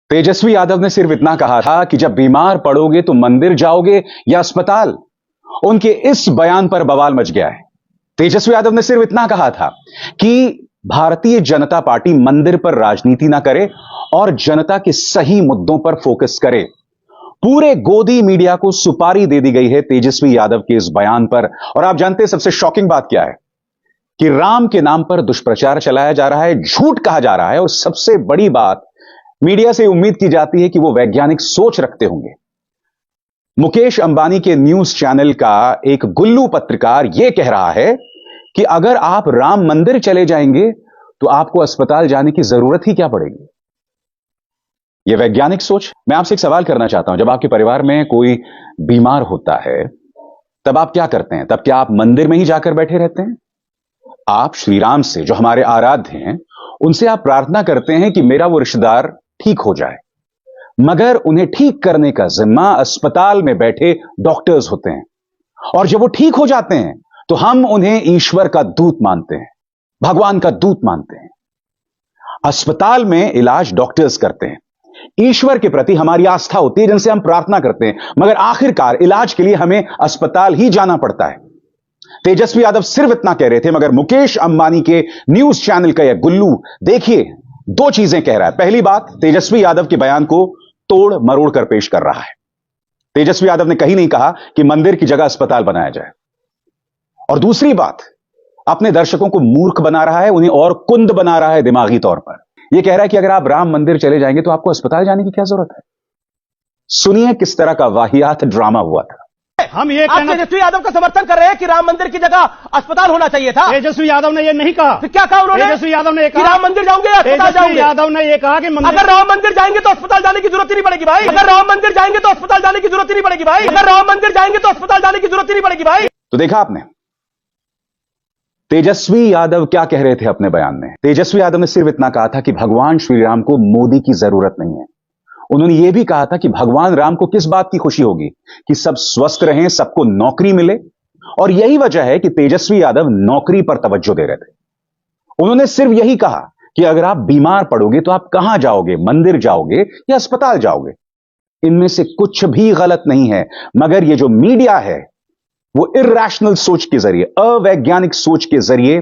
तेजस्वी यादव ने सिर्फ इतना कहा था कि जब बीमार पड़ोगे तो मंदिर जाओगे या अस्पताल। उनके इस बयान पर बवाल मच गया है। तेजस्वी यादव ने सिर्फ इतना कहा था कि भारतीय जनता पार्टी मंदिर पर राजनीति ना करे और जनता के सही मुद्दों पर फोकस करे। पूरे गोदी मीडिया को सुपारी दे दी गई है तेजस्वी यादव के इस बयान पर। और आप जानते हैं सबसे शॉकिंग बात क्या है कि राम के नाम पर दुष्प्रचार चलाया जा रहा है, झूठ कहा जा रहा है। और सबसे बड़ी बात, मीडिया से उम्मीद की जाती है कि वो वैज्ञानिक सोच रखते होंगे। मुकेश अंबानी के न्यूज चैनल का एक गुल्लू पत्रकार यह कह रहा है कि अगर आप राम मंदिर चले जाएंगे तो आपको अस्पताल जाने की जरूरत ही क्या पड़ेगी। यह वैज्ञानिक सोच। मैं आपसे एक सवाल करना चाहता हूं, जब आपके परिवार में कोई बीमार होता है तब आप क्या करते हैं? तब क्या आप मंदिर में ही जाकर बैठे रहते हैं? आप श्री राम से, जो हमारे आराध्य हैं, उनसे आप प्रार्थना करते हैं कि मेरा वो रिश्तेदार ठीक हो जाए, मगर उन्हें ठीक करने का जिम्मा अस्पताल में बैठे डॉक्टर्स होते हैं। और जब वो ठीक हो जाते हैं तो हम उन्हें ईश्वर का दूत मानते हैं, भगवान का दूत मानते हैं। अस्पताल में इलाज डॉक्टर्स करते हैं। ईश्वर के प्रति हमारी आस्था होती है, जिनसे हम प्रार्थना करते हैं, मगर आखिरकार इलाज के लिए हमें अस्पताल ही जाना पड़ता है। तेजस्वी यादव सिर्फ इतना कह रहे थे, मगर मुकेश अंबानी के न्यूज चैनल का यह गुल्लू देखिए दो चीजें कह रहा है। पहली बात, तेजस्वी यादव के बयान को तोड़ मरोड़ कर पेश कर रहा है। तेजस्वी यादव ने कहीं नहीं कहा कि मंदिर की जगह अस्पताल बनाया जाए। और दूसरी बात, अपने दर्शकों को मूर्ख बना रहा है, उन्हें और कुंद बना रहा है दिमागी तौर पर। यह कह रहा है कि अगर आप राम मंदिर चले जाएंगे तो आपको अस्पताल जाने की क्या जरूरत है। सुनिए किस तरह का वाहियात ड्रामा हुआ था। हम ये आप तेजस्वी यादव का समर्थन कर रहे हैं कि राम मंदिर की जगह अस्पताल होना चाहिए था। तेजस्वी यादव ने ये नहीं कहा। फिर क्या कहा उन्होंने? तेजस्वी यादव ने कि राम मंदिर जाओगे या अस्पताल जाओगे? यादव ने ये कहा कि अगर राम मंदिर जाएंगे तो अस्पताल जाने की जरूरत ही नहीं पड़ेगी भाई। अगर राम मंदिर जाएंगे तो अस्पताल जाने की जरूरत ही नहीं पड़ेगी भाई। अगर राम मंदिर जाएंगे तो अस्पताल जाने की जरूरत ही नहीं पड़ेगी भाई। तो देखा आपने तेजस्वी यादव क्या कह रहे थे अपने बयान में। तेजस्वी यादव ने सिर्फ इतना कहा था कि भगवान श्री राम को मोदी की जरूरत नहीं है। उन्होंने यह भी कहा था कि भगवान राम को किस बात की खुशी होगी कि सब स्वस्थ रहें, सबको नौकरी मिले। और यही वजह है कि तेजस्वी यादव नौकरी पर तवज्जो दे रहे थे। उन्होंने सिर्फ यही कहा कि अगर आप बीमार पड़ोगे तो आप कहां जाओगे, मंदिर जाओगे या अस्पताल जाओगे। इनमें से कुछ भी गलत नहीं है, मगर यह जो मीडिया है वो इर्रेशनल सोच के जरिए, अवैज्ञानिक सोच के जरिए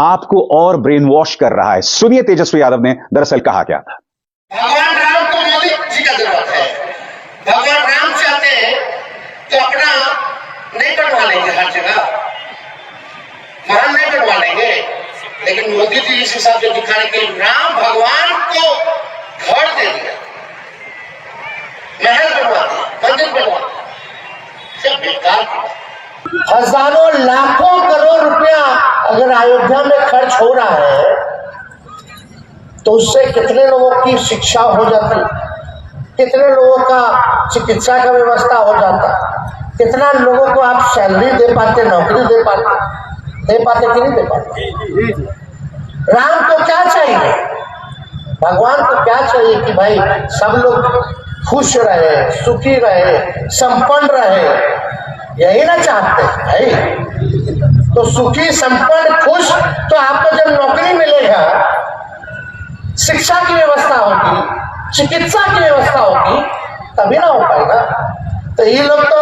आपको और ब्रेन वॉश कर रहा है। सुनिए तेजस्वी यादव ने दरअसल कहा क्या था। भगवान राम को मोदी जी का जरूरत है। भगवान राम चाहते हैं तो अपना नहीं कटवा लेंगे, हर जगह वहां नहीं कटवा लेंगे, लेकिन मोदी जी इस हिसाब से दिखाने के लिए राम भगवान को घर दे दिया, महल बनवा दिया, मंदिर बनवा दिया। सब बेकार। हजारों लाखों करोड़ रुपया अगर अयोध्या में खर्च हो रहा है तो उससे कितने लोगों की शिक्षा हो जाती, कितने लोगों का चिकित्सा का व्यवस्था हो जाता, कितना लोगों को आप सैलरी दे पाते, नौकरी दे पाते कि नहीं दे पाते। राम को क्या चाहिए, भगवान को क्या चाहिए कि भाई सब लोग खुश रहे, सुखी रहे, संपन्न रहे, यही ना चाहते भाई। तो सुखी, संपन्न, खुश, तो आपको जब नौकरी मिलेगा, शिक्षा की व्यवस्था होगी, चिकित्सा की व्यवस्था होगी, तभी ना हो पाएगा। तो ये लोग तो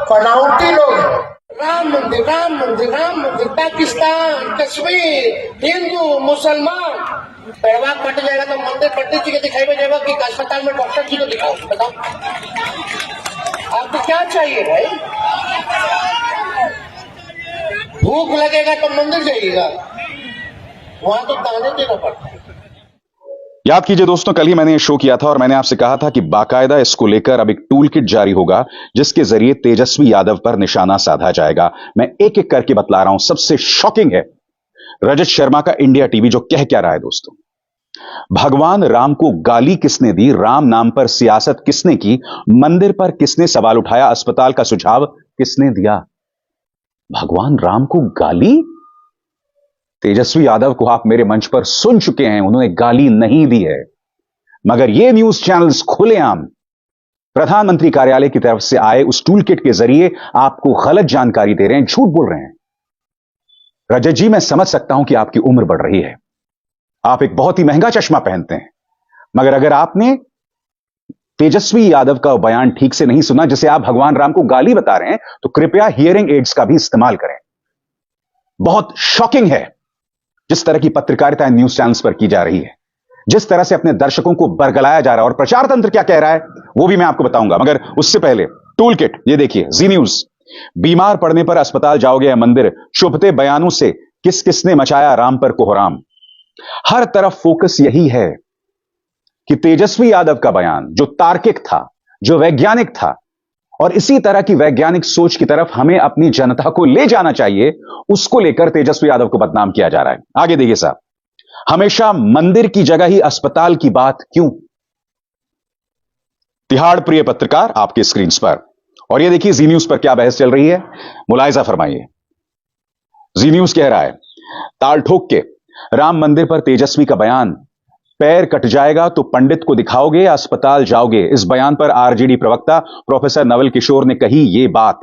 बनावटी लोग हैं। राम मंदिर, राम मंदिर, राम मंदिर, पाकिस्तान, कश्मीर, हिंदू, मुसलमान, पैरवा कट जाएगा तो मंदिर पंडित जी को दिखाई में जाएगा कि अस्पताल में डॉक्टर जी को दिखाओ। बताओ आपको क्या चाहिए भाई? भूख लगेगा तो मंदिर जाइएगा, वहां तो दाने देना पड़ता है। याद कीजिए दोस्तों, कल ही मैंने ये शो किया था और मैंने आपसे कहा था कि बाकायदा इसको लेकर अब एक टूल किट जारी होगा जिसके जरिए तेजस्वी यादव पर निशाना साधा जाएगा। मैं एक एक करके बतला रहा हूं। सबसे शॉकिंग है रजत शर्मा का इंडिया टीवी जो कह क्या रहा है दोस्तों। भगवान राम को गाली किसने दी, राम नाम पर सियासत किसने की, मंदिर पर किसने सवाल उठाया, अस्पताल का सुझाव किसने दिया। भगवान राम को गाली? तेजस्वी यादव को आप मेरे मंच पर सुन चुके हैं, उन्होंने गाली नहीं दी है। मगर ये न्यूज चैनल्स खुलेआम प्रधानमंत्री कार्यालय की तरफ से आए उस टूल किट के जरिए आपको गलत जानकारी दे रहे हैं, झूठ बोल रहे हैं। रजत जी, मैं समझ सकता हूं कि आपकी उम्र बढ़ रही है, आप एक बहुत ही महंगा चश्मा पहनते हैं, मगर अगर आपने तेजस्वी यादव का बयान ठीक से नहीं सुना, जिसे आप भगवान राम को गाली बता रहे हैं, तो कृपया हियरिंग एड्स का भी इस्तेमाल करें। बहुत शॉकिंग है जिस तरह की पत्रकारिता न्यूज चैनल्स पर की जा रही है, जिस तरह से अपने दर्शकों को बरगलाया जा रहा है, और प्रचार तंत्र क्या कह रहा है वो भी मैं आपको बताऊंगा। मगर उससे पहले टूल किट, ये देखिए जी न्यूज। बीमार पड़ने पर अस्पताल जाओगे या मंदिर, चुभते बयानों से किस किसने मचाया राम पर कोहराम। हर तरफ फोकस यही है कि तेजस्वी यादव का बयान जो तार्किक था, जो वैज्ञानिक था, और इसी तरह की वैज्ञानिक सोच की तरफ हमें अपनी जनता को ले जाना चाहिए, उसको लेकर तेजस्वी यादव को बदनाम किया जा रहा है। आगे देखिए साहब, हमेशा मंदिर की जगह ही अस्पताल की बात क्यों। तिहाड़ प्रिय पत्रकार आपके स्क्रीन पर, और यह देखिए जी न्यूज पर क्या बहस चल रही है, मुलायजा फरमाइए। जी न्यूज कह रहा है, ताल ठोक के राम मंदिर पर तेजस्वी का बयान, पैर कट जाएगा तो पंडित को दिखाओगे या अस्पताल जाओगे। इस बयान पर आरजेडी प्रवक्ता प्रोफेसर नवल किशोर ने कही ये बात।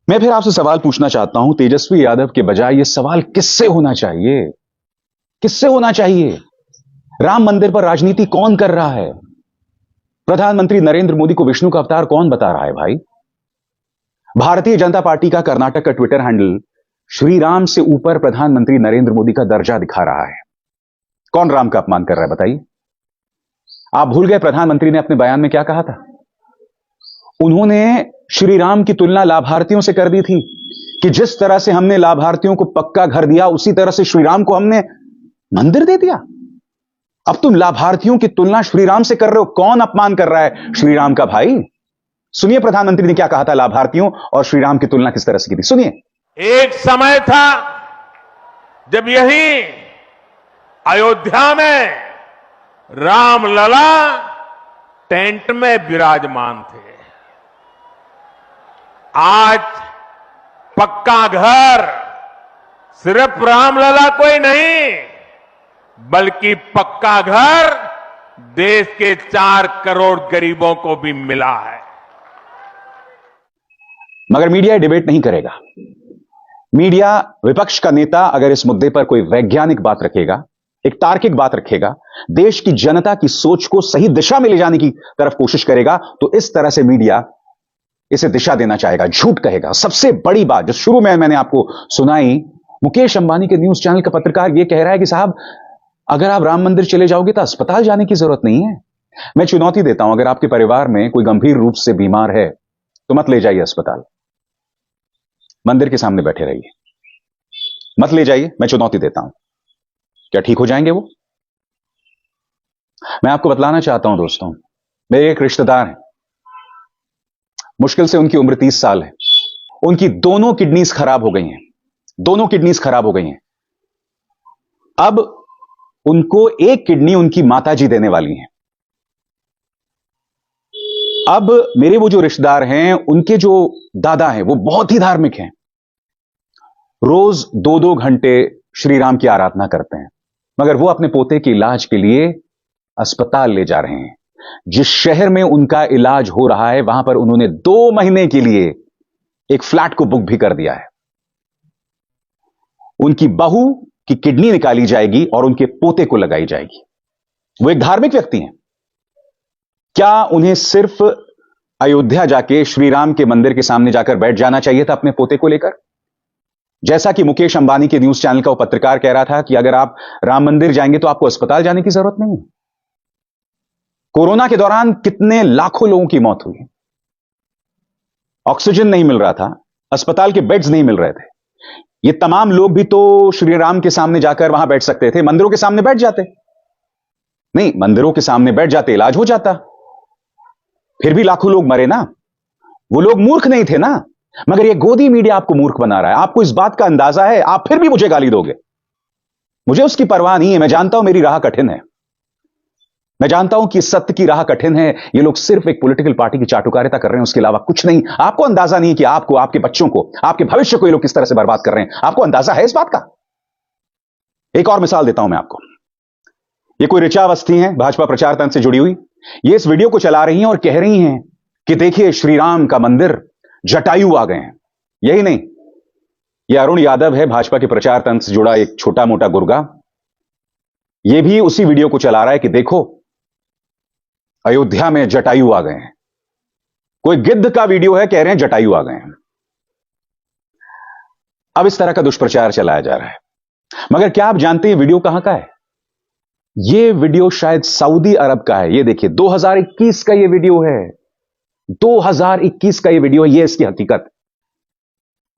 मैं फिर आपसे सवाल पूछना चाहता हूं, तेजस्वी यादव के बजाय यह सवाल किससे होना चाहिए, किससे होना चाहिए? राम मंदिर पर राजनीति कौन कर रहा है? प्रधानमंत्री नरेंद्र मोदी को विष्णु का अवतार कौन बता रहा है भाई? भारतीय जनता पार्टी का कर्नाटक का ट्विटर हैंडल श्री राम से ऊपर प्रधानमंत्री नरेंद्र मोदी का दर्जा दिखा रहा है। कौन राम का अपमान कर रहा है बताइए? आप भूल गए प्रधानमंत्री ने अपने बयान में क्या कहा था? उन्होंने श्री राम की तुलना लाभार्थियों से कर दी थी कि जिस तरह से हमने लाभार्थियों को पक्का घर दिया, उसी तरह से श्री राम को हमने मंदिर दे दिया। अब तुम लाभार्थियों की तुलना श्री राम से कर रहे हो। कौन अपमान कर रहा है श्री राम का भाई? सुनिए प्रधानमंत्री ने क्या कहा था, लाभार्थियों और श्री राम की तुलना किस तरह से की थी, सुनिए। एक समय था जब यही अयोध्या में रामलला टेंट में विराजमान थे। आज पक्का घर सिर्फ रामलला कोई नहीं, बल्कि पक्का घर देश के 4 करोड़ गरीबों को भी मिला है। मगर मीडिया डिबेट नहीं करेगा। मीडिया, विपक्ष का नेता अगर इस मुद्दे पर कोई वैज्ञानिक बात रखेगा, एक तार्किक बात रखेगा, देश की जनता की सोच को सही दिशा में ले जाने की तरफ कोशिश करेगा, तो इस तरह से मीडिया इसे दिशा देना चाहेगा, झूठ कहेगा। सबसे बड़ी बात जो शुरू में मैंने आपको सुनाई, मुकेश अंबानी के न्यूज चैनल का पत्रकार यह कह रहा है कि साहब अगर आप राम मंदिर चले जाओगे तो अस्पताल जाने की जरूरत नहीं है। मैं चुनौती देता हूं, अगर आपके परिवार में कोई गंभीर रूप से बीमार है तो मत ले जाइए अस्पताल, मंदिर के सामने बैठे रहिए, मत ले जाइए। मैं चुनौती देता हूं, क्या ठीक हो जाएंगे वो? मैं आपको बतलाना चाहता हूं दोस्तों, मेरे एक रिश्तेदार हैं, मुश्किल से उनकी उम्र 30 साल है, उनकी दोनों किडनीज खराब हो गई हैं, दोनों किडनीज खराब हो गई हैं। अब उनको एक किडनी उनकी माताजी देने वाली हैं। अब मेरे वो जो रिश्तेदार हैं, उनके जो दादा हैं वो बहुत ही धार्मिक हैं, रोज 2-2 घंटे श्री राम की आराधना करते हैं, मगर वो अपने पोते के इलाज के लिए अस्पताल ले जा रहे हैं। जिस शहर में उनका इलाज हो रहा है वहां पर उन्होंने 2 महीने के लिए एक फ्लैट को बुक भी कर दिया है। उनकी बहू की किडनी निकाली जाएगी और उनके पोते को लगाई जाएगी। वो एक धार्मिक व्यक्ति हैं। क्या उन्हें सिर्फ अयोध्या जाके श्री राम के मंदिर के सामने जाकर बैठ जाना चाहिए था अपने पोते को लेकर? जैसा कि मुकेश अंबानी के न्यूज चैनल का वो पत्रकार कह रहा था कि अगर आप राम मंदिर जाएंगे तो आपको अस्पताल जाने की जरूरत नहीं है। कोरोना के दौरान कितने लाखों लोगों की मौत हुई, ऑक्सीजन नहीं मिल रहा था, अस्पताल के बेड्स नहीं मिल रहे थे। ये तमाम लोग भी तो श्री राम के सामने जाकर वहां बैठ सकते थे, मंदिरों के सामने बैठ जाते नहीं, मंदिरों के सामने बैठ जाते, इलाज हो जाता। फिर भी लाखों लोग मरे ना, वो लोग मूर्ख नहीं थे ना। मगर ये गोदी मीडिया आपको मूर्ख बना रहा है। आपको इस बात का अंदाजा है, आप फिर भी मुझे गाली दोगे, मुझे उसकी परवाह नहीं है। मैं जानता हूं मेरी राह कठिन है, मैं जानता हूं कि सत्य की राह कठिन है। ये लोग सिर्फ एक पॉलिटिकल पार्टी की चाटुकारिता कर रहे हैं, उसके अलावा कुछ नहीं। आपको अंदाजा नहीं है कि आपको, आपके बच्चों को, आपके भविष्य को ये लोग किस तरह से बर्बाद कर रहे हैं। आपको अंदाजा है इस बात का? एक और मिसाल देता हूं मैं आपको। ये कोई ऋचा अवस्थी हैं, भाजपा प्रचार तंत्र से जुड़ी हुई, ये इस वीडियो को चला रही हैं और कह रही हैं कि देखिए श्री राम का मंदिर, जटायु आ गए हैं। यही नहीं, ये अरुण यादव है, भाजपा के प्रचार तंत्र से जुड़ा एक छोटा मोटा गुर्गा, ये भी उसी वीडियो को चला रहा है कि देखो अयोध्या में जटायु आ गए हैं। कोई गिद्ध का वीडियो है, कह रहे हैं जटायु आ गए हैं। अब इस तरह का दुष्प्रचार चलाया जा रहा है। मगर क्या आप जानते हैं वीडियो कहां का है? यह वीडियो शायद सऊदी अरब का है। यह देखिए 2021 का यह वीडियो है। 2021 का यह वीडियो है। यह इसकी हकीकत।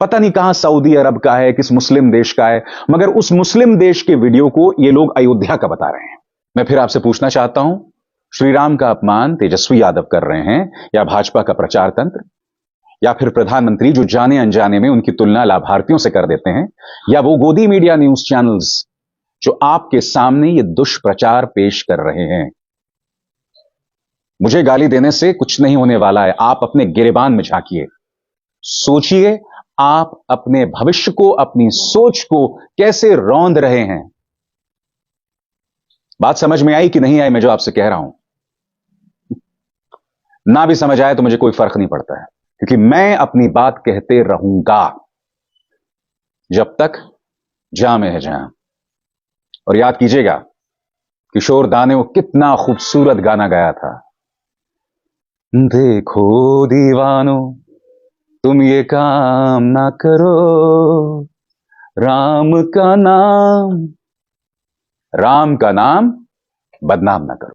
पता नहीं कहां सऊदी अरब का है, किस मुस्लिम देश का है, मगर उस मुस्लिम देश के वीडियो को यह लोग अयोध्या का बता रहे हैं। मैं फिर आपसे पूछना चाहता हूं, श्री राम का अपमान तेजस्वी यादव कर रहे हैं या भाजपा का प्रचार तंत्र, या फिर प्रधानमंत्री जो जाने अनजाने में उनकी तुलना लाभार्थियों से कर देते हैं, या वो गोदी मीडिया न्यूज चैनल्स जो आपके सामने ये दुष्प्रचार पेश कर रहे हैं? मुझे गाली देने से कुछ नहीं होने वाला है। आप अपने गिरेबान में झांकिए, सोचिए आप अपने भविष्य को, अपनी सोच को कैसे रौंद रहे हैं। बात समझ में आई कि नहीं आई मैं जो आपसे कह रहा हूं? ना भी समझ आए तो मुझे कोई फर्क नहीं पड़ता है, क्योंकि मैं अपनी बात कहते रहूंगा जब तक जामे है जहां। और याद कीजिएगा, किशोर दा ने वो कितना खूबसूरत गाना गाया था, देखो दीवानो तुम ये काम ना करो, राम का नाम बदनाम ना करो।